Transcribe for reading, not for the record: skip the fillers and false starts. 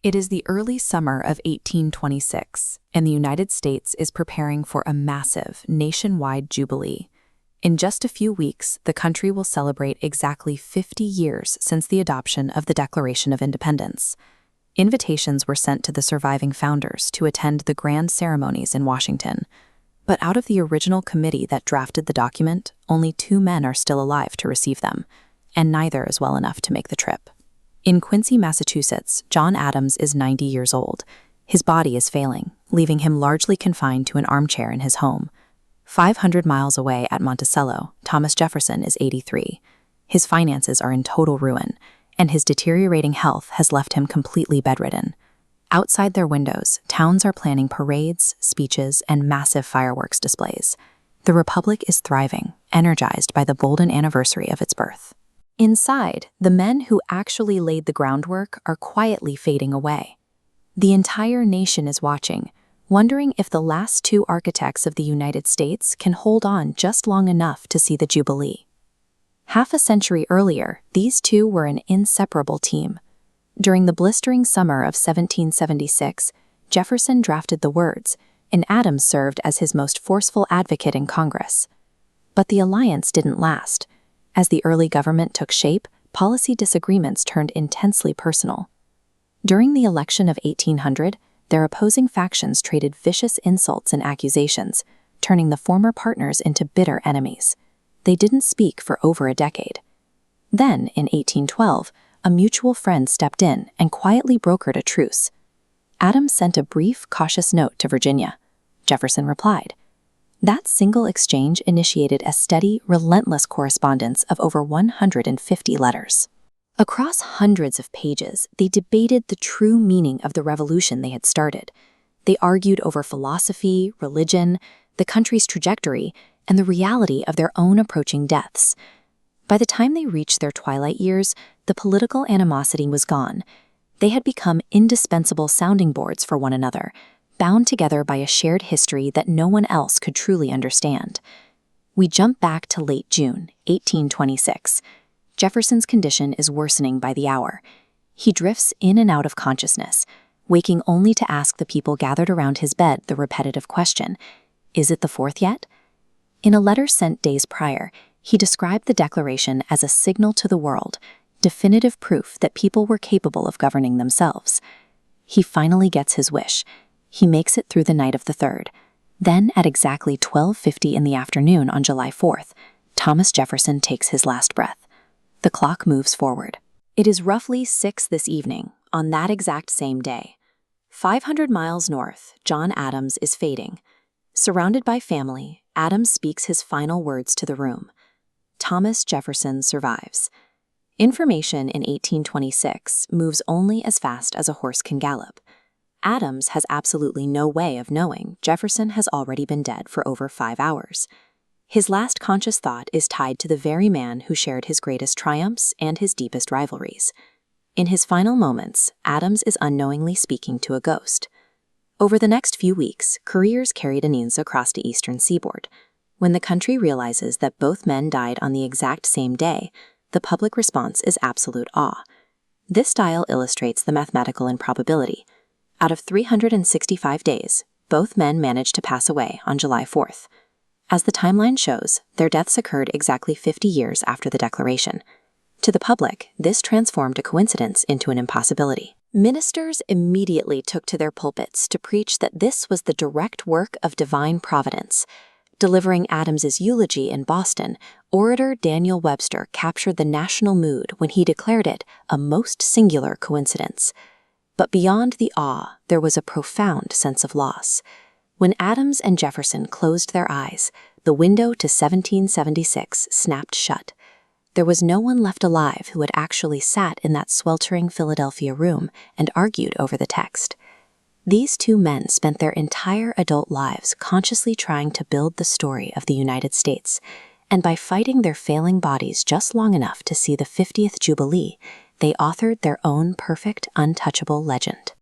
It is the early summer of 1826, and the United States is preparing for a massive, nationwide jubilee. In just a few weeks, the country will celebrate exactly 50 years since the adoption of the Declaration of Independence. Invitations were sent to the surviving founders to attend the grand ceremonies in Washington. But out of the original committee that drafted the document, only 2 men are still alive to receive them, and neither is well enough to make the trip. In Quincy, Massachusetts, John Adams is 90 years old. His body is failing, leaving him largely confined to an armchair in his home. 500 miles away at Monticello, Thomas Jefferson is 83. His finances are in total ruin, and his deteriorating health has left him completely bedridden. Outside their windows, towns are planning parades, speeches, and massive fireworks displays. The Republic is thriving, energized by the golden anniversary of its birth. Inside, the men who actually laid the groundwork are quietly fading away. The entire nation is watching, wondering if the last 2 architects of the United States can hold on just long enough to see the Jubilee. Half a century earlier, these 2 were an inseparable team. During the blistering summer of 1776, Jefferson drafted the words, and Adams served as his most forceful advocate in Congress. But the alliance didn't last. As the early government took shape, policy disagreements turned intensely personal. During the election of 1800, their opposing factions traded vicious insults and accusations, turning the former partners into bitter enemies. They didn't speak for over a decade. Then, in 1812, a mutual friend stepped in and quietly brokered a truce. Adams sent a brief, cautious note to Virginia. Jefferson replied. That single exchange initiated a steady, relentless correspondence of over 150 letters. Across hundreds of pages, they debated the true meaning of the revolution they had started. They argued over philosophy, religion, the country's trajectory, and the reality of their own approaching deaths. By the time they reached their twilight years, the political animosity was gone. They had become indispensable sounding boards for one another, bound together by a shared history that no one else could truly understand. We jump back to late June, 1826. Jefferson's condition is worsening by the hour. He drifts in and out of consciousness, waking only to ask the people gathered around his bed the repetitive question, "Is it the 4th yet?" In a letter sent days prior, he described the Declaration as a signal to the world, definitive proof that people were capable of governing themselves. He finally gets his wish. He makes it through the night of the 3rd. Then, at exactly 12:50 in the afternoon on July 4th, Thomas Jefferson takes his last breath. The clock moves forward. It is roughly 6 this evening, on that exact same day. 500 miles north, John Adams is fading. Surrounded by family, Adams speaks his final words to the room. Thomas Jefferson survives. Information in 1826 moves only as fast as a horse can gallop. Adams has absolutely no way of knowing Jefferson has already been dead for over 5 hours. His last conscious thought is tied to the very man who shared his greatest triumphs and his deepest rivalries. In his final moments, Adams is unknowingly speaking to a ghost. Over the next few weeks, couriers carried news across the eastern seaboard. When the country realizes that both men died on the exact same day, the public response is absolute awe. This style illustrates the mathematical improbability. Out of 365 days, both men managed to pass away on July 4th. As the timeline shows, their deaths occurred exactly 50 years after the Declaration. To the public, this transformed a coincidence into an impossibility. Ministers immediately took to their pulpits to preach that this was the direct work of divine providence. Delivering Adams's eulogy in Boston, orator Daniel Webster captured the national mood when he declared it a most singular coincidence. But beyond the awe, there was a profound sense of loss. When Adams and Jefferson closed their eyes, the window to 1776 snapped shut. There was no one left alive who had actually sat in that sweltering Philadelphia room and argued over the text. These 2 men spent their entire adult lives consciously trying to build the story of the United States, and by fighting their failing bodies just long enough to see the 50th Jubilee, they authored their own perfect, untouchable legend.